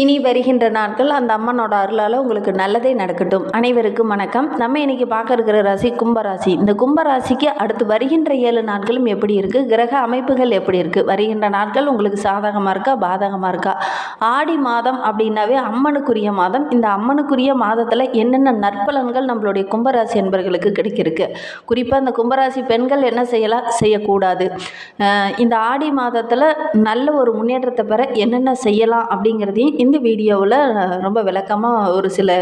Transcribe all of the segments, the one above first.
இனி வருகின்ற நாட்கள் அந்த அம்மனோட அருளால் உங்களுக்கு நல்லதே நடக்கட்டும். அனைவருக்கும் வணக்கம். நம்ம இன்னைக்கு பார்க்க இருக்கிற ராசி கும்பராசி. இந்த கும்பராசிக்கு அடுத்து வருகின்ற 7 நாட்களும் எப்படி இருக்குது, கிரக அமைப்புகள் எப்படி இருக்குது, வருகின்ற நாட்கள் உங்களுக்கு சாதகமாக இருக்கா பாதகமாக இருக்கா? ஆடி மாதம் அப்படின்னாவே அம்மனுக்குரிய மாதம். இந்த அம்மனுக்குரிய மாதத்தில் என்னென்ன நற்பலன்கள் நம்மளுடைய கும்பராசி என்பர்களுக்கு கிடைக்கிருக்கு, குறிப்பாக இந்த கும்பராசி பெண்கள் என்ன செய்யலாம் செய்யக்கூடாது, இந்த ஆடி மாதத்தில் நல்ல ஒரு முன்னேற்றத்தை பெற என்னென்ன செய்யலாம் அப்படிங்கிறதையும் இந்த வீடியோவில் ரொம்ப விளக்கமாக ஒரு சில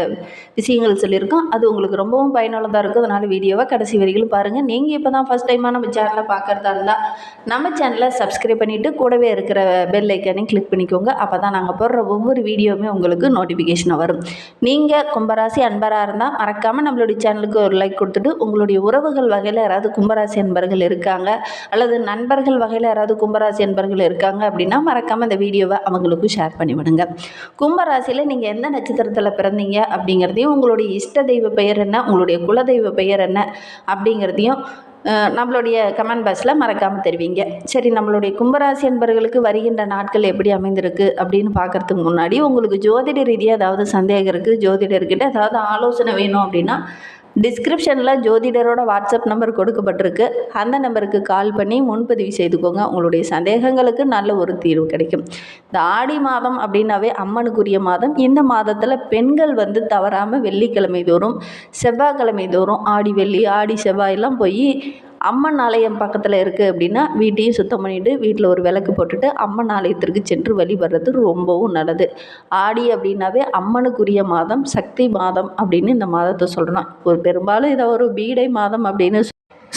விஷயங்கள் சொல்லியிருக்கோம். அது உங்களுக்கு ரொம்பவும் பயனுள்ளதாக இருக்கும். அதனால் வீடியோவை கடைசி வரைக்கும் பாருங்கள். நீங்கள் இப்போ தான் ஃபஸ்ட் டைமாக நம்ம சேனலை பார்க்குறதா இருந்தால் நம்ம சேனலை சப்ஸ்கிரைப் பண்ணிவிட்டு கூடவே இருக்கிற பெல் ஐக்கானையும் கிளிக் பண்ணிக்கோங்க. அப்போ தான் நாங்கள் போடுற ஒவ்வொரு வீடியோவுமே உங்களுக்கு நோட்டிஃபிகேஷன் வரும். நீங்கள் கும்பராசி அன்பராக இருந்தால் மறக்காமல் நம்மளுடைய சேனலுக்கு ஒரு லைக் கொடுத்துட்டு, உங்களுடைய உறவுகள் வகையில் யாராவது கும்பராசி அன்பர்கள் இருக்காங்க அல்லது நண்பர்கள் வகையில் யாராவது கும்பராசி அன்பர்கள் இருக்காங்க அப்படின்னா மறக்காமல் இந்த வீடியோவை அவங்களுக்கும் ஷேர் பண்ணிவிடுங்க. கும்பராசியில் நீங்கள் எந்த நட்சத்திரத்தில் பிறந்தீங்க அப்படிங்கிறதையும், உங்களுடைய இஷ்ட தெய்வ பெயர் என்ன, உங்களுடைய குலதெய்வ பெயர் என்ன அப்படிங்கிறதையும் நம்மளுடைய கமெண்ட் பாக்ஸில் மறக்காமல் தெரிவிங்க. சரி, நம்மளுடைய கும்பராசி என்பவர்களுக்கு வருகின்ற நாட்கள் எப்படி அமைந்திருக்கு அப்படின்னு பார்க்குறதுக்கு முன்னாடி, உங்களுக்கு ஜோதிட ரீதியாக ஏதாவது சந்தேகம் இருக்குது, ஜோதிடர்கிட்ட ஏதாவது ஆலோசனை வேணும் அப்படின்னா டிஸ்கிரிப்ஷனில் ஜோதிடரோட வாட்ஸ்அப் நம்பர் கொடுக்கப்பட்டிருக்கு. அந்த நம்பருக்கு கால் பண்ணி முன்பதிவு செய்துக்கோங்க. உங்களுடைய சந்தேகங்களுக்கு நல்ல ஒரு தீர்வு கிடைக்கும். இந்த ஆடி மாதம் அப்படின்னாவே அம்மனுக்குரிய மாதம். இந்த மாதத்தில் பெண்கள் தவறாமல் வெள்ளிக்கிழமை தோறும் செவ்வாய்க்கிழமை தோறும் ஆடி வெள்ளி ஆடி செவ்வாயெல்லாம் போய் அம்மன் ஆலயம் பக்கத்தில் இருக்குது அப்படின்னா வீட்டையும் சுத்தம் பண்ணிவிட்டு வீட்டில் ஒரு விளக்கு போட்டுட்டு அம்மன் ஆலயத்திற்கு சென்று வழிபடுறது ரொம்பவும் நல்லது. ஆடி அப்படின்னாவே அம்மனுக்குரிய மாதம், சக்தி மாதம் அப்படின்னு இந்த மாதத்தை சொல்கிறோம். ஒரு பெரும்பாலும் இதை ஒரு பீடை மாதம் அப்படின்னு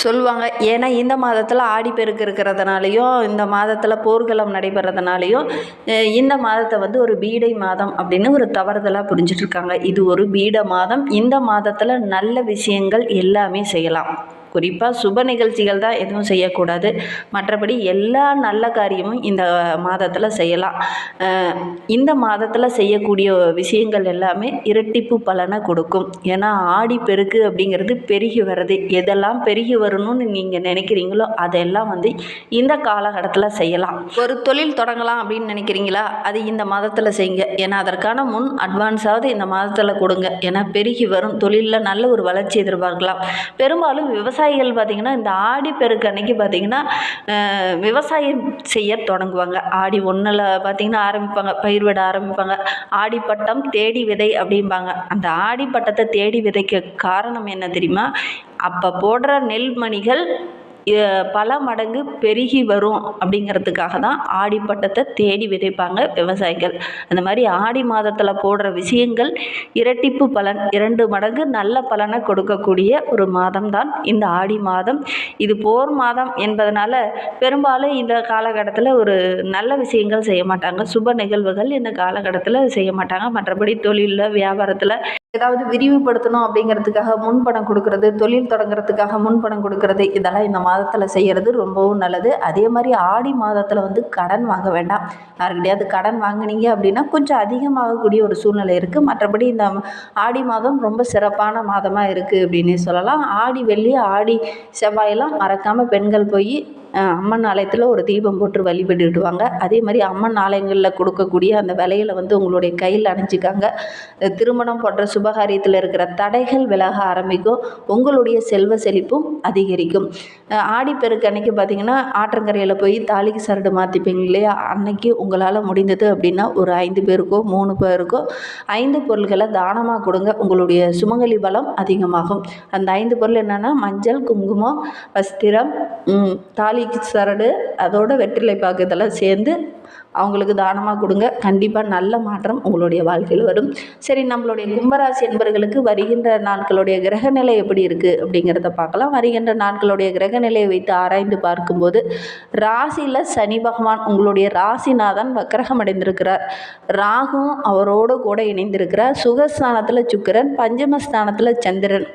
சொல்லுவாங்க. ஏன்னா இந்த மாதத்தில் ஆடிப்பெருக்கு இருக்கிறதுனாலையும் இந்த மாதத்தில் போர்க்களம் நடைபெறதுனாலையும் இந்த மாதத்தை ஒரு பீடை மாதம் அப்படின்னு ஒரு தவறுதலாக புரிஞ்சிட்ருக்காங்க. இது ஒரு பீட மாதம். இந்த மாதத்தில் நல்ல விஷயங்கள் எல்லாமே செய்யலாம். குறிப்பாக சுப நிகழ்ச்சிகள் தான் எதுவும் செய்யக்கூடாது. மற்றபடி எல்லா நல்ல காரியமும் இந்த மாதத்தில் செய்யலாம். இந்த மாதத்தில் செய்யக்கூடிய விஷயங்கள் எல்லாமே இரட்டிப்பு பலனை கொடுக்கும். ஏன்னா ஆடி பெருக்கு அப்படிங்கிறது பெருகி வர்றது. எதெல்லாம் பெருகி வரணும்னு நீங்கள் நினைக்கிறீங்களோ அதெல்லாம் இந்த காலகட்டத்தில் செய்யலாம். ஒரு தொழில் தொடங்கலாம் அப்படின்னு நினைக்கிறீங்களா, அது இந்த மாதத்தில் செய்யுங்க. ஏன்னா அதற்கான முன் அட்வான்ஸாவது இந்த மாதத்தில் கொடுங்க. ஏன்னா பெருகி வரும் தொழிலில் நல்ல ஒரு வளர்ச்சி எதிர்பார்க்கலாம். பெரும்பாலும் விவசாயிகள் பார்த்திங்கன்னா இந்த ஆடி பெருக்கு அன்னைக்கு பார்த்திங்கன்னா விவசாயம் செய்ய தொடங்குவாங்க. ஆடி 1 பார்த்திங்கன்னா ஆரம்பிப்பாங்க, பயிர் விட ஆரம்பிப்பாங்க. ஆடிப்பட்டம் தேடி விதை அப்படிம்பாங்க. அந்த ஆடிப்பட்டத்தை தேடி விதைக்க காரணம் என்ன தெரியுமா? அப்போ போடுற நெல்மணிகள் பல மடங்கு பெருகி வரும் அப்படிங்கிறதுக்காக தான் ஆடிப்பட்டத்தை தேடி விதைப்பாங்க விவசாயிகள். அந்த மாதிரி ஆடி மாதத்தில் போடுற விஷயங்கள் இரட்டிப்பு பலன், 2 மடங்கு நல்ல பலனை கொடுக்கக்கூடிய ஒரு மாதம் தான் இந்த ஆடி மாதம். இது போர் மாதம் என்பதனால பெரும்பாலும் இந்த காலகட்டத்தில் ஒரு நல்ல விஷயங்கள் செய்ய மாட்டாங்க. சுப நிகழ்வுகள் இந்த காலகட்டத்தில் செய்ய மாட்டாங்க. மற்றபடி தொழிலில் வியாபாரத்தில் ஏதாவது விரிவுபடுத்தணும் அப்படிங்கிறதுக்காக முன்பணம் கொடுக்கறது, தொழில் தொடங்குறதுக்காக முன்பணம் கொடுக்கறது, இதெல்லாம் இந்த மாதத்தில் செய்கிறது ரொம்பவும் நல்லது. அதே மாதிரி ஆடி மாதத்தில் கடன் வாங்க வேண்டாம். யாருக்கிட்டையாவது கடன் வாங்கினீங்க அப்படின்னா கொஞ்சம் அதிகமாகக்கூடிய ஒரு சூழ்நிலை இருக்குது. மற்றபடி இந்த ஆடி மாதம் ரொம்ப சிறப்பான மாதமாக இருக்குது அப்படின்னே சொல்லலாம். ஆடி வெள்ளி ஆடி செவ்வாயெல்லாம் மறக்காமல் பெண்கள் போய் அம்மன் ஆலயத்தில் ஒரு தீபம் போட்டு வழிபட்டுடுவாங்க. அதே மாதிரி அம்மன் ஆலயங்களில் கொடுக்கக்கூடிய அந்த விலையில் உங்களுடைய கையில் அணிஞ்சிக்காங்க. திருமணம் போன்ற சுபகாரியத்தில் இருக்கிற தடைகள் விலக ஆரம்பிக்கும். உங்களுடைய செல்வ செழிப்பும் அதிகரிக்கும். ஆடிப்பெருக்கு அன்னைக்கு பார்த்திங்கன்னா ஆற்றங்கரையில் போய் தாலிக்கு சரடு மாற்றிப்பீங்க இல்லையா, அன்னைக்கு உங்களால் முடிந்தது அப்படின்னா ஒரு 5 பேருக்கோ 3 பேருக்கோ 5 பொருள்களை தானமாக கொடுங்க. உங்களுடைய சுமங்கலி பலம் அதிகமாகும். அந்த 5 பொருள் என்னென்னா மஞ்சள், குங்குமம், வஸ்திரம், தாலி சரடு, அதோட வெற்றிலை பாக்கு இதெல்லாம் சேர்ந்து அவங்களுக்கு தானமாக கொடுங்க. கண்டிப்பாக நல்ல மாற்றம் உங்களுடைய வாழ்க்கையில் வரும். சரி, நம்மளுடைய கும்பராசி என்பவர்களுக்கு வருகின்ற நாட்களுடைய கிரகநிலை எப்படி இருக்குது அப்படிங்கிறத பார்க்கலாம். வருகின்ற நாட்களுடைய கிரகநிலையை வைத்து ஆராய்ந்து பார்க்கும்போது ராசியில் சனி பகவான் உங்களுடைய ராசிநாதன் வக்கிரகம் அடைந்திருக்கிறார். ராகுவும் அவரோடு கூட இணைந்திருக்கிறார். சுகஸ்தானத்தில் சுக்கிரன், பஞ்சமஸ்தானத்தில் சந்திரன்,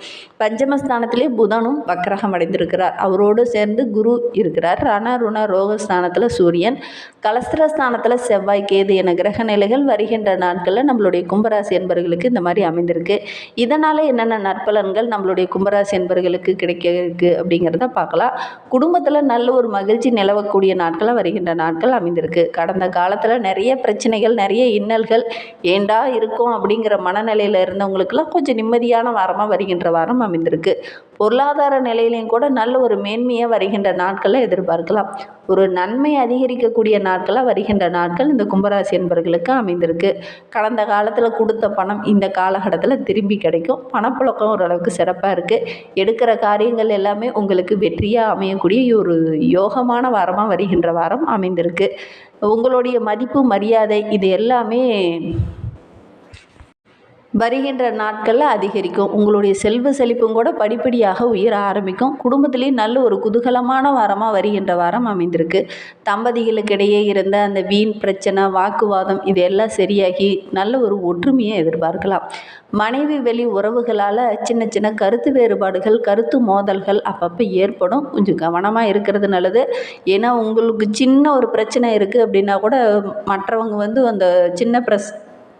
பஞ்சமஸ்தானத்திலே புதனும் வக்கிரகம் அடைந்திருக்கிறார். அவரோடு சேர்ந்து குரு இருக்கிறார். ரண ருண ரோகஸ்தானத்தில் சூரியன், கலஸ்திரஸ்தான சுகஸ்தானத்தில் செவ்வாய் கேது என கிரக நிலைகள் வருகின்ற நாட்களில் நம்மளுடைய கும்பராசி என்பவர்களுக்கு இந்த மாதிரி அமைந்திருக்கு. இதனால் என்னென்ன நற்பலன்கள் நம்மளுடைய கும்பராசி என்பவர்களுக்கு கிடைக்க இருக்குது அப்படிங்கிறத பார்க்கலாம். குடும்பத்தில் நல்ல ஒரு மகிழ்ச்சி நிலவக்கூடிய நாட்களாக வருகின்ற நாட்கள் அமைந்திருக்கு. கடந்த காலத்தில் நிறைய பிரச்சனைகள், நிறைய இன்னல்கள், ஏண்டா இருக்கும் அப்படிங்கிற மனநிலையில் இருந்தவங்களுக்கெல்லாம் கொஞ்சம் நிம்மதியான வாரமாக வருகின்ற வாரம் அமைந்திருக்கு. பொருளாதார நிலையிலையும் கூட நல்ல ஒரு மேன்மையாக வருகின்ற நாட்களை எதிர்பார்க்கலாம். ஒரு நன்மை அதிகரிக்கக்கூடிய நாட்களாக வருகின்ற நாட்கள் இந்த கும்பராசி என்பவர்களுக்கு அமைந்திருக்கு. கடந்த காலத்தில் கொடுத்த பணம் இந்த காலகட்டத்தில் திரும்பி கிடைக்கும். பணப்புழக்கம் ஓரளவுக்கு சிறப்பாக இருக்குது. எடுக்கிற காரியங்கள் எல்லாமே உங்களுக்கு வெற்றியாக அமையக்கூடிய ஒரு யோகமான வாரமாக வருகின்ற வாரம் அமைந்திருக்கு. உங்களுடைய மதிப்பு, மரியாதை இது எல்லாமே வருகின்ற நாட்களில் அதிகரிக்கும். உங்களுடைய செல்வ செழிப்பும் கூட படிப்படியாக உயர ஆரம்பிக்கும். குடும்பத்திலேயும் நல்ல ஒரு குதூகலமான வாரமாக வருகின்ற வாரம் அமைந்திருக்கு. தம்பதிகளுக்கு இடையே இருந்த அந்த வீண் பிரச்சனை, வாக்குவாதம் இது எல்லாம் சரியாகி நல்ல ஒரு ஒற்றுமையை எதிர்பார்க்கலாம். மனைவி வெளி உறவுகளால் சின்ன சின்ன கருத்து வேறுபாடுகள், கருத்து மோதல்கள் அப்பப்போ ஏற்படும். கொஞ்சம் கவனமாக இருக்கிறது நல்லது. ஏன்னா உங்களுக்கு சின்ன ஒரு பிரச்சனை இருக்குது அப்படின்னா கூட மற்றவங்க அந்த சின்ன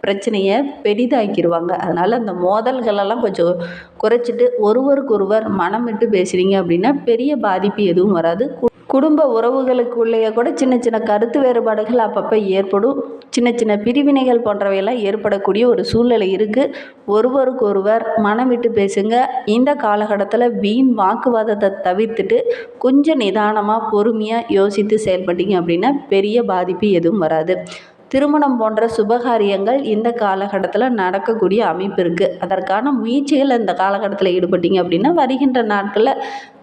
பிரச்சனையை பெரிதாக்கிடுவாங்க. அதனால் அந்த மோதல்களெல்லாம் கொஞ்சம் குறைச்சிட்டு ஒருவருக்கொருவர் மனம் விட்டு பேசுகிறீங்க அப்படின்னா பெரிய பாதிப்பு எதுவும் வராது. குடும்ப உறவுகளுக்குள்ளேயே கூட சின்ன சின்ன கருத்து வேறுபாடுகள் அப்பப்போ ஏற்படும். சின்ன சின்ன பிரிவினைகள் போன்றவையெல்லாம் ஏற்படக்கூடிய ஒரு சூழ்நிலை இருக்குது. ஒருவருக்கொருவர் மனம் விட்டு பேசுங்க. இந்த காலகட்டத்தில் வீண் வாக்குவாதத்தை தவிர்த்துட்டு கொஞ்சம் நிதானமாக பொறுமையாக யோசித்து செயல்பட்டீங்க அப்படின்னா பெரிய பாதிப்பு எதுவும் வராது. திருமணம் போன்ற சுபகாரியங்கள் இந்த காலகட்டத்தில் நடக்கக்கூடிய அமைப்பு இருக்குது. அதற்கான முயற்சிகள் இந்த காலகட்டத்தில் ஈடுபட்டீங்க அப்படின்னா வருகின்ற நாட்களில்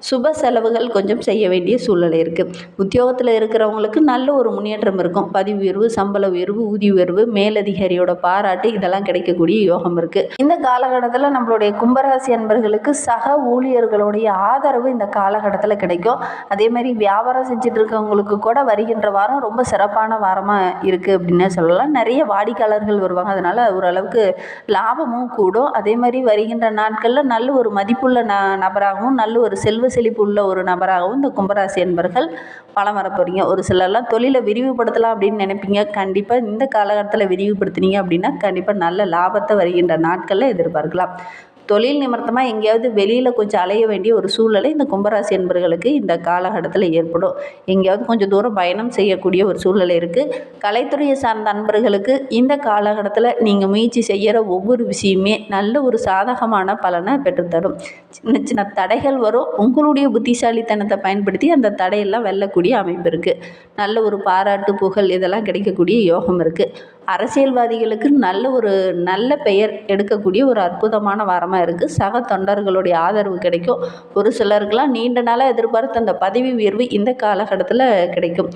சுப செலவுகள் கொஞ்சம் செய்ய வேண்டிய சூழ்நிலை இருக்குது. உத்தியோகத்தில் இருக்கிறவங்களுக்கு நல்ல ஒரு முன்னேற்றம் இருக்கும். பதவி உயர்வு, சம்பள உயர்வு, ஊதிய உயர்வு, மேலதிகாரியோட பாராட்டு இதெல்லாம் கிடைக்கக்கூடிய யோகம் இருக்குது. இந்த காலகட்டத்தில் நம்மளுடைய கும்பராசி அன்பர்களுக்கு சக ஊழியர்களுடைய ஆதரவு இந்த காலகட்டத்தில் கிடைக்கும். அதே மாதிரி வியாபாரம் செஞ்சுட்டு இருக்கவங்களுக்கு கூட வருகின்ற வாரம் ரொம்ப சிறப்பான வாரமாக இருக்குது அப்படின்னு சொல்லலாம். நிறைய வாடிக்கையாளர்கள் வருவாங்க. அதனால் ஓரளவுக்கு லாபமும் கூடும். அதே மாதிரி வருகின்ற நாட்களில் நல்ல ஒரு மதிப்புள்ள நபராகவும் நல்ல ஒரு செல்வ செழிப்பு உள்ள ஒரு நபராகவும் இந்த கும்பராசி என்பர்கள் பலம் வரப்போறீங்க. ஒரு சிலர்லாம் தொழிலை விரிவுபடுத்தலாம் அப்படின்னு நினைப்பீங்க. கண்டிப்பாக இந்த காலகட்டத்தில் விரிவுபடுத்தினீங்க அப்படின்னா கண்டிப்பாக நல்ல லாபத்தை வருகின்ற நாட்களில் எதிர்பார்க்கலாம். தொழில் நிமித்தமாக எங்கேயாவது வெளியில் கொஞ்சம் அலைய வேண்டிய ஒரு சூழ்நிலை இந்த கும்பராசி என்பர்களுக்கு இந்த காலகட்டத்தில் ஏற்படும். எங்கேயாவது கொஞ்சம் தூரம் பயணம் செய்யக்கூடிய ஒரு சூழ்நிலை இருக்குது. கலைத்துறையை சார்ந்த நண்பர்களுக்கு இந்த காலகட்டத்தில் நீங்கள் முயற்சி செய்கிற ஒவ்வொரு விஷயமே நல்ல ஒரு சாதகமான பலனை பெற்றுத்தரும். சின்ன சின்ன தடைகள் வரும். உங்களுடைய புத்திசாலித்தனத்தை பயன்படுத்தி அந்த தடையெல்லாம் வெல்லக்கூடிய அமைப்பு இருக்குது. நல்ல ஒரு பாராட்டு, புகழ் இதெல்லாம் கிடைக்கக்கூடிய யோகம் இருக்குது. அரசியல்வாதிகளுக்கு நல்ல பெயர் எடுக்கக்கூடிய ஒரு அற்புதமான வாரமாக இருக்குது. சக தொண்டர்களுடைய ஆதரவு கிடைக்கும். ஒரு சிலருக்கெல்லாம் நீண்ட நாளாக எதிர்பார்த்த அந்த பதவி உயர்வு இந்த காலகட்டத்தில் கிடைக்கும்.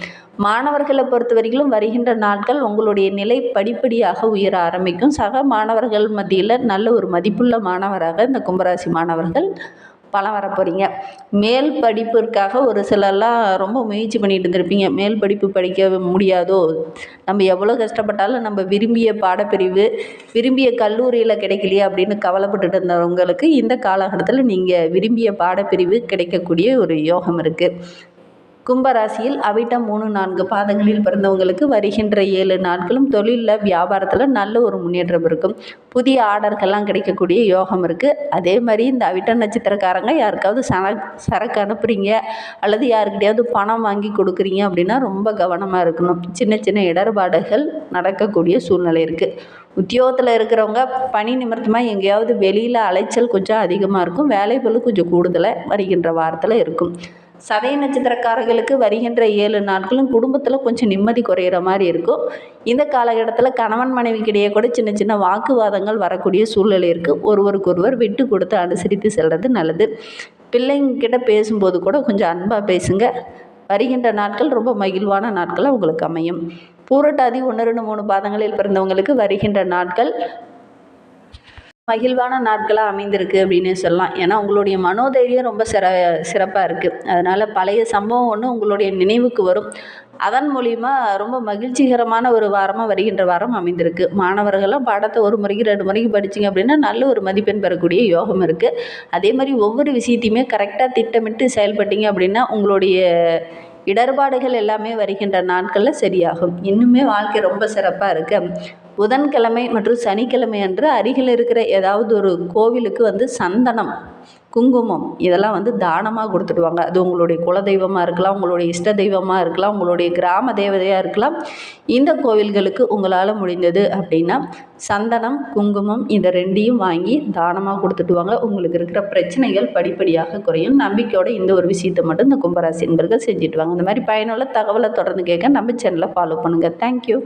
மாணவர்களை பொறுத்த வரைக்கும் வருகின்ற நாட்கள் உங்களுடைய நிலை படிப்படியாக உயர ஆரம்பிக்கும். சக மாணவர்கள் மத்தியில் நல்ல ஒரு மதிப்புள்ள மாணவராக இந்த கும்பராசி மாணவர்கள் பலம் வரப்போகிறீங்க. மேல் படிப்பிற்காக ஒரு சிலர்லாம் ரொம்ப முயற்சி பண்ணிட்டு இருந்திருப்பீங்க. மேல் படிப்பு படிக்க முடியாதோ, நம்ம எவ்வளோ கஷ்டப்பட்டாலும் நம்ம விரும்பிய பாடப்பிரிவு, விரும்பிய கல்லூரியில் கிடைக்கலையே அப்படின்னு கவலைப்பட்டுட்டு இருந்தவங்களுக்கு இந்த காலகட்டத்தில் நீங்கள் விரும்பிய பாடப்பிரிவு கிடைக்கக்கூடிய ஒரு யோகம் இருக்குது. கும்பராசியில் அவிட்டம் 3-4 பாதங்களில் பிறந்தவங்களுக்கு வருகின்ற 7 நாட்களும் தொழிலில், வியாபாரத்தில் நல்ல ஒரு முன்னேற்றம் இருக்கும். புதிய ஆர்டர்கள்லாம் கிடைக்கக்கூடிய யோகம் இருக்குது. அதே மாதிரி இந்த அவிட்டம் நட்சத்திரக்காரங்க யாருக்காவது சரக்கு அனுப்புகிறீங்க அல்லது யாருக்கிட்டையாவது பணம் வாங்கி கொடுக்குறீங்க அப்படின்னா ரொம்ப கவனமாக இருக்கணும். சின்ன சின்ன இடர்பாடுகள் நடக்கக்கூடிய சூழ்நிலை இருக்குது. உத்தியோகத்தில் இருக்கிறவங்க பணி நிமித்தமாக எங்கேயாவது வெளியில் அலைச்சல் கொஞ்சம் அதிகமாக இருக்கும். வேலைகளும் கொஞ்சம் கூடுதலாக வருகின்ற வாரத்தில் இருக்கும். சதய நட்சத்திரக்காரர்களுக்கு வருகின்ற 7 நாட்களும் குடும்பத்தில் கொஞ்சம் நிம்மதி குறையிற மாதிரி இருக்கும். இந்த காலகட்டத்தில் கணவன் மனைவிக்கிடையே கூட சின்ன சின்ன வாக்குவாதங்கள் வரக்கூடிய சூழ்நிலை இருக்குது. ஒருவருக்கொருவர் விட்டு கொடுத்து அனுசரித்து செல்வது நல்லது. பிள்ளைங்கிட்ட பேசும்போது கூட கொஞ்சம் அன்பாக பேசுங்க. வருகின்ற நாட்கள் ரொம்ப மகிழ்வான நாட்களாக உங்களுக்கு அமையும். பூரட்டாதி 1, 2, 3 பாதங்களில் பிறந்தவங்களுக்கு வருகின்ற நாட்கள் மகிழ்வான நாட்களாக அமைந்திருக்கு அப்படின்னு சொல்லலாம். ஏன்னா உங்களுடைய மனோதைரியம் ரொம்ப சிறப்பாக இருக்குது. அதனால் பழைய சம்பவம் ஒன்று உங்களுடைய நினைவுக்கு வரும். அதன் மூலிமா ரொம்ப மகிழ்ச்சிகரமான ஒரு வாரமாக வருகின்ற வாரம் அமைந்திருக்கு. மாணவர்கள்லாம் பாடத்தை 1 முறைக்கு 2 முறைக்கு படிச்சிங்க அப்படின்னா நல்ல ஒரு மதிப்பெண் பெறக்கூடிய யோகம் இருக்குது. அதே மாதிரி ஒவ்வொரு விஷயத்தையுமே கரெக்டாக திட்டமிட்டு செயல்பட்டீங்க அப்படின்னா உங்களுடைய இடர்பாடுகள் எல்லாமே வருகின்ற நாட்களில் சரியாகும். இன்னுமே வாழ்க்கை ரொம்ப சிறப்பாக இருக்கு. புதன்கிழமை மற்றும் சனிக்கிழமை அன்று அருகில் இருக்கிற ஏதாவது ஒரு கோவிலுக்கு வந்து சந்தனம், குங்குமம் இதெல்லாம் வந்து தானமாக கொடுத்துடுவாங்க. அது உங்களுடைய குலதெய்வமாக இருக்கலாம், உங்களுடைய இஷ்ட தெய்வமாக இருக்கலாம், உங்களுடைய கிராம தேவதையாக இருக்கலாம். இந்த கோவில்களுக்கு உங்களால் முடிந்தது அப்படின்னா சந்தனம், குங்குமம் இந்த ரெண்டையும் வாங்கி தானமாக கொடுத்துட்டு வாங்க. உங்களுக்கு இருக்கிற பிரச்சனைகள் படிப்படியாக குறையும். நம்பிக்கையோட இந்த ஒரு விஷயத்தை மட்டும் இந்த கும்பராசி என்பர்கள் செஞ்சுட்டு வாங்க. இந்த மாதிரி பயனுள்ள தகவலை தொடர்ந்து கேட்க நம்ம சேனலை ஃபாலோ பண்ணுங்கள். தேங்க்யூ.